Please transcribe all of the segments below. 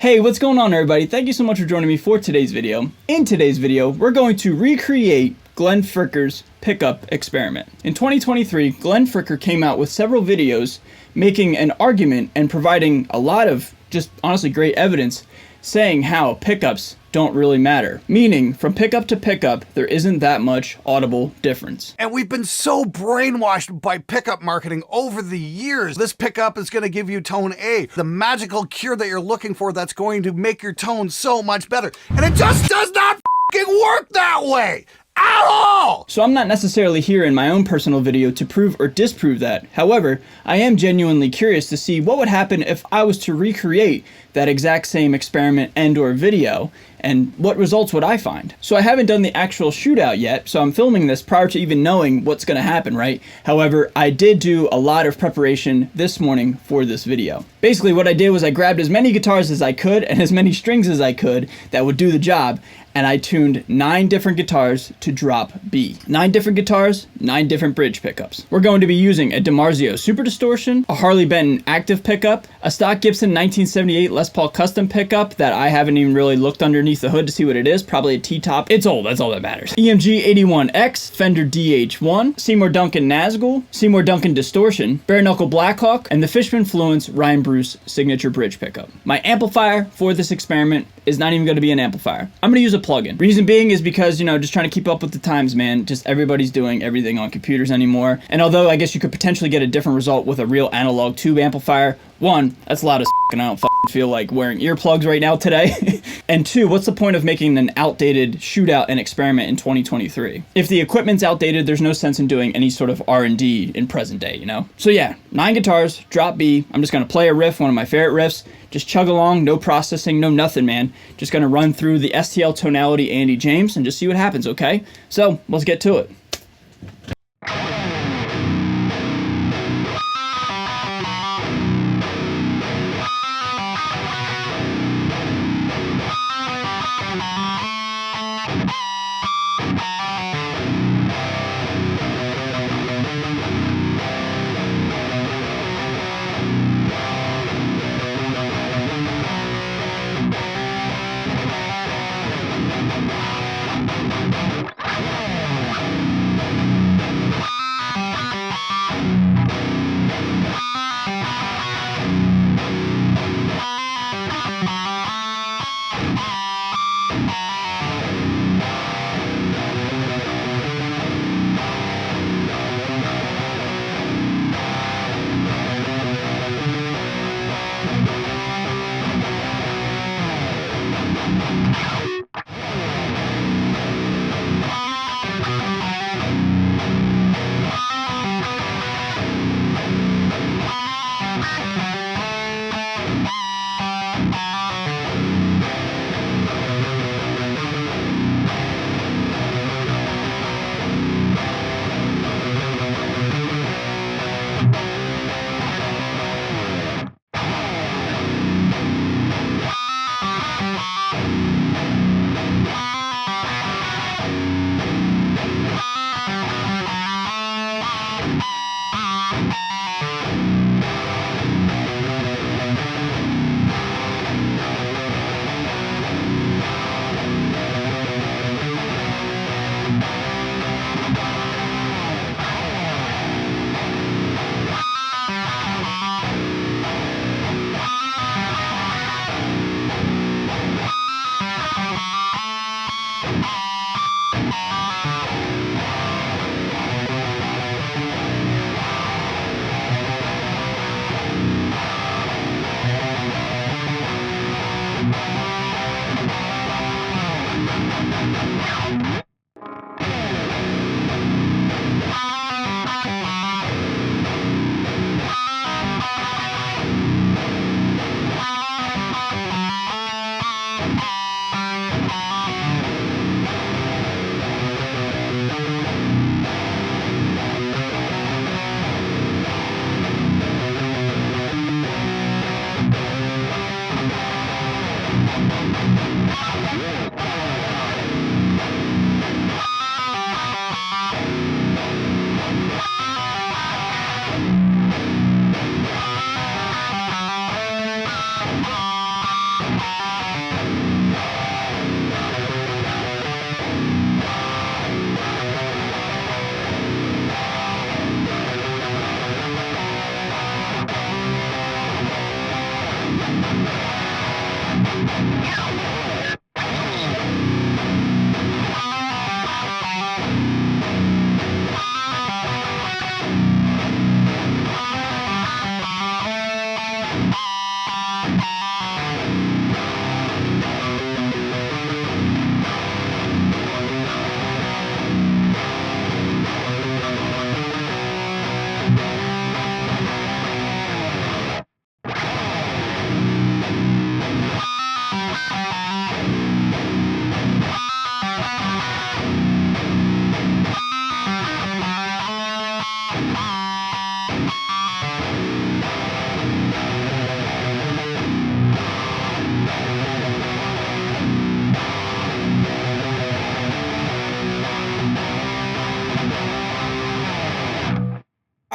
Hey, what's going on everybody? Thank you so much for joining me for today's video. In today's video, we're going to recreate Glenn Fricker'S pickup experiment. In 2023, Glenn Fricker came out with several videos making an argument and providing a lot of just honestly great evidence saying how pickups don't really matter. Meaning, from pickup to pickup, there isn't that much audible difference. And we've been so brainwashed by pickup marketing over the years. This pickup is going to give you tone A, the magical cure that you're looking for that's going to make your tone so much better. And it just does not f***ing work that way! At all! So I'm not necessarily here in my own personal video to prove or disprove that. However, I am genuinely curious to see what would happen if I was to recreate that exact same experiment and or video, and what results would I find? So I haven't done the actual shootout yet, so I'm filming this prior to even knowing what's going to happen, right? However, I did do a lot of preparation this morning for this video. Basically what I did was I grabbed as many guitars as I could and as many strings as I could that would do the job, and I tuned 9 different guitars to drop B. 9 different guitars, 9 different bridge pickups. We're going to be using a DiMarzio Super Distortion, a Harley Benton Active pickup, a stock Gibson 1978 Les Paul Custom pickup that I haven't even really looked underneath the hood to see what it is, probably a T-top. It's old, that's all that matters. EMG 81X, Fender DH1, Seymour Duncan Nazgul, Seymour Duncan Distortion, Bare Knuckle Blackhawk, and the Fishman Fluence Ryan Bruce Signature Bridge pickup. My amplifier for this experiment is not even going to be an amplifier. I'm going to use a plugin. Reason being is because, you know, just trying to keep up with the times, man. Just everybody's doing everything on computers anymore. And although I guess you could potentially get a different result with a real analog tube amplifier, one, that's loud as and I don't feel like wearing earplugs right now today. And two, what's the point of making an outdated shootout and experiment in 2023? If the equipment's outdated, there's no sense in doing any sort of R&D in present day, you know? So yeah, 9 guitars, drop B. I'm just gonna play a riff, one of my favorite riffs. Just chug along, no processing, no nothing, man. Just gonna run through the STL tonality Andy James and just see what happens, okay? So let's get to it.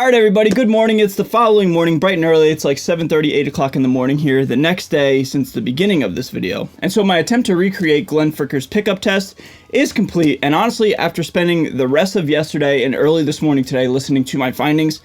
Alright everybody, good morning. It's the following morning, bright and early. It's like 7:30, 8 o'clock in the morning here, the next day since the beginning of this video. And so my attempt to recreate Glenn Fricker'S pickup test is complete, and honestly, after spending the rest of yesterday and early this morning today listening to my findings,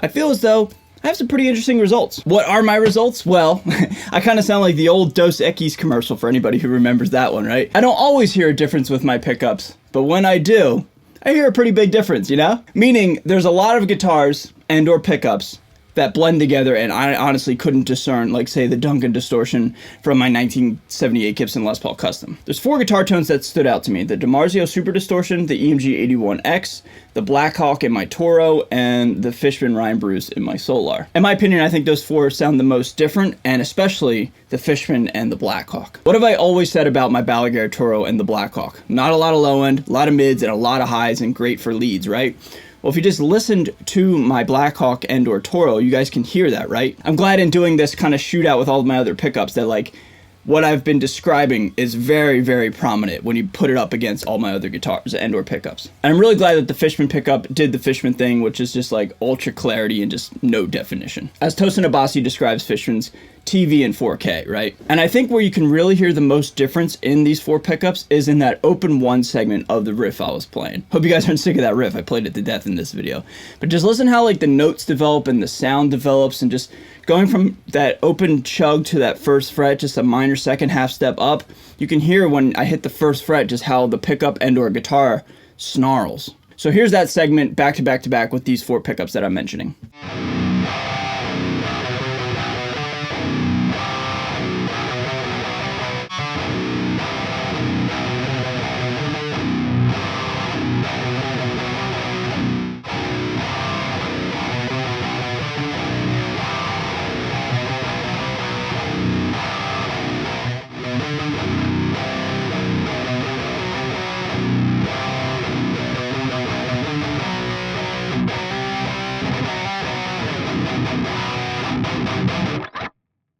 I feel as though I have some pretty interesting results. What are my results? Well, I kind of sound like the old Dos Equis commercial for anybody who remembers that one, right? I don't always hear a difference with my pickups, but when I do, I hear a pretty big difference, you know? Meaning, there's a lot of guitars and or pickups that blend together, and I honestly couldn't discern, like, say, the Duncan distortion from my 1978 Gibson Les Paul Custom. There's 4 guitar tones that stood out to me: the DiMarzio Super Distortion, the EMG 81X, the Blackhawk in my Toro, and the Fishman Ryan Bruce in my Solar. In my opinion, I think those 4 sound the most different, and especially the Fishman and the Blackhawk. What have I always said about my Balaguer Toro and the Blackhawk? Not a lot of low end, a lot of mids, and a lot of highs, and great for leads, right? Well, if you just listened to my Blackhawk and or Toro, you guys can hear that, right? I'm glad in doing this kind of shootout with all of my other pickups that, like, what I've been describing is very, very prominent when you put it up against all my other guitars and or pickups. And I'm really glad that the Fishman pickup did the Fishman thing, which is just like ultra clarity and just no definition. As Tosin Abasi describes Fishman's, TV and 4K, right? And I think where you can really hear the most difference in these 4 pickups is in that open 1 segment of the riff I was playing. Hope you guys aren't sick of that riff. I played it to death in this video. But just listen how like the notes develop and the sound develops, and just going from that open chug to that first fret, just a minor second half step up, you can hear when I hit the first fret just how the pickup and or guitar snarls. So here's that segment back to back to back with these 4 pickups that I'm mentioning.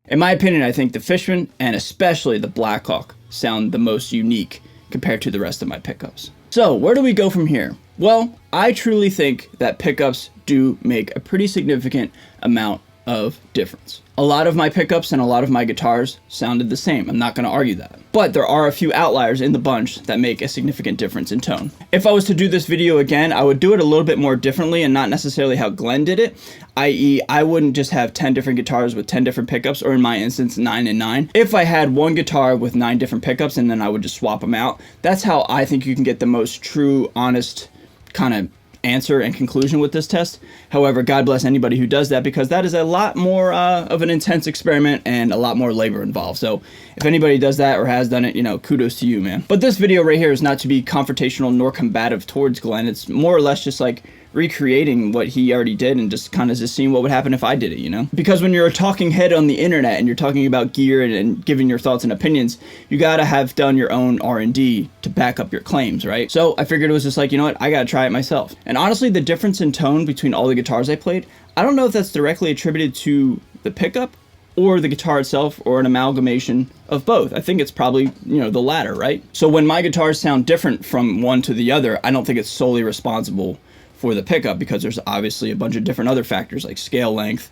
In my opinion, I think the Fishman and especially the Blackhawk sound the most unique compared to the rest of my pickups. So where do we go from here? Well, I truly think that pickups do make a pretty significant amount of difference. A lot of my pickups and a lot of my guitars sounded the same. I'm not going to argue that. But there are a few outliers in the bunch that make a significant difference in tone. If I was to do this video again, I would do it a little bit more differently and not necessarily how Glenn did it, i.e. I wouldn't just have 10 different guitars with 10 different pickups, or in my instance 9 and 9. If I had one guitar with 9 different pickups and then I would just swap them out, that's how I think you can get the most true, honest kind of answer and conclusion with this test. However, God bless anybody who does that, because that is a lot more of an intense experiment and a lot more labor involved. So if anybody does that or has done it, you know, kudos to you, man. But this video right here is not to be confrontational nor combative towards Glenn. It's more or less just like recreating what he already did and just kind of just seeing what would happen if I did it, you know? Because when you're a talking head on the internet and you're talking about gear and giving your thoughts and opinions, you gotta have done your own R&D to back up your claims, right? So I figured it was just like, you know what, I gotta try it myself. And honestly, the difference in tone between all the guitars I played, I don't know if that's directly attributed to the pickup or the guitar itself, or an amalgamation of both. I think it's probably, you know, the latter, right? So when my guitars sound different from one to the other, I don't think it's solely responsible for the pickup, because there's obviously a bunch of different other factors like scale length,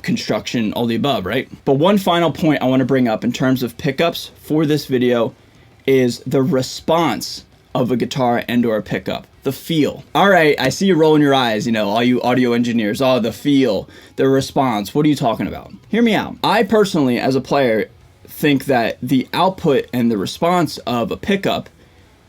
construction, all the above, right? But one final point I want to bring up in terms of pickups for this video is the response of a guitar and or a pickup, the feel. All right, I see you rolling your eyes, you know, all you audio engineers. Oh, the feel, the response. What are you talking about? Hear me out. I personally, as a player, think that the output and the response of a pickup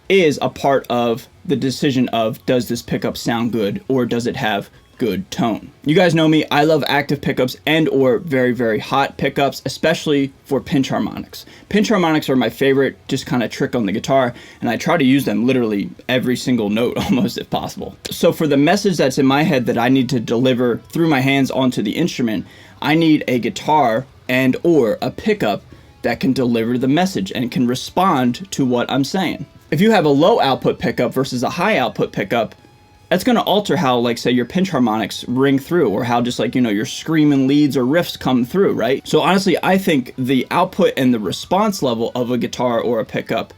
is a part of the decision of, does this pickup sound good or does it have good tone? You guys know me, I love active pickups and or very, very hot pickups, especially for pinch harmonics. Pinch harmonics are my favorite just kind of trick on the guitar, and I try to use them literally every single note almost if possible. So for the message that's in my head that I need to deliver through my hands onto the instrument, I need a guitar and or a pickup that can deliver the message and can respond to what I'm saying. If you have a low output pickup versus a high output pickup, that's going to alter how, like, say, your pinch harmonics ring through, or how just, like, you know, your screaming leads or riffs come through, right? So honestly, I think the output and the response level of a guitar or a pickup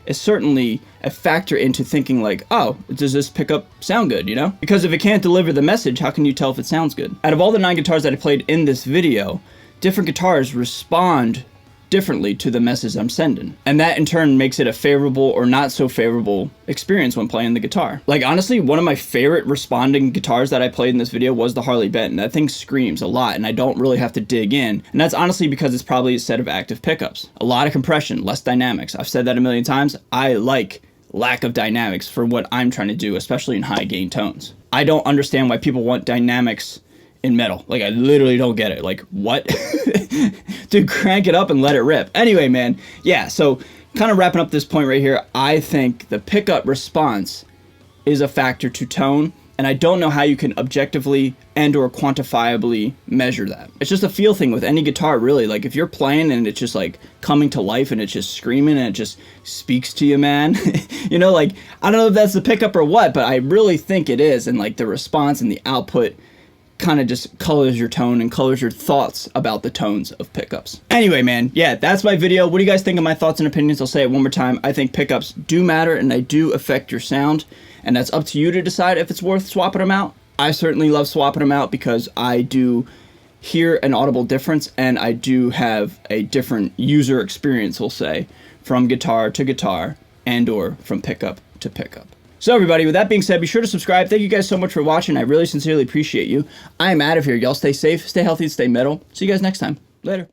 is certainly a factor into thinking like, oh, does this pickup sound good, you know? Because if it can't deliver the message, how can you tell if it sounds good? Out of all the 9 guitars that I played in this video, different guitars respond differently to the message I'm sending. And that in turn makes it a favorable or not so favorable experience when playing the guitar. Like honestly, one of my favorite responding guitars that I played in this video was the Harley Benton. That thing screams a lot and I don't really have to dig in. And that's honestly because it's probably a set of active pickups. A lot of compression, less dynamics. I've said that a million times. I like lack of dynamics for what I'm trying to do, especially in high gain tones. I don't understand why people want dynamics in metal. Like, I literally don't get it. Like, what? Dude, crank it up and let it rip. Anyway, man, yeah, so kind of wrapping up this point right here, I think the pickup response is a factor to tone, and I don't know how you can objectively and or quantifiably measure that. It's just a feel thing with any guitar, really. Like, if you're playing and it's just, like, coming to life and it's just screaming and it just speaks to you, man. You know, like, I don't know if that's the pickup or what, but I really think it is, and, like, the response and the output kind of just colors your tone and colors your thoughts about the tones of pickups. Anyway, man, yeah, that's my video. What do you guys think of my thoughts and opinions? I'll say it one more time. I think pickups do matter and they do affect your sound, and that's up to you to decide if it's worth swapping them out. I certainly love swapping them out because I do hear an audible difference and I do have a different user experience, we'll say, from guitar to guitar and or from pickup to pickup. So everybody, with that being said, be sure to subscribe. Thank you guys so much for watching. I really sincerely appreciate you. I am out of here. Y'all stay safe, stay healthy, and stay metal. See you guys next time. Later.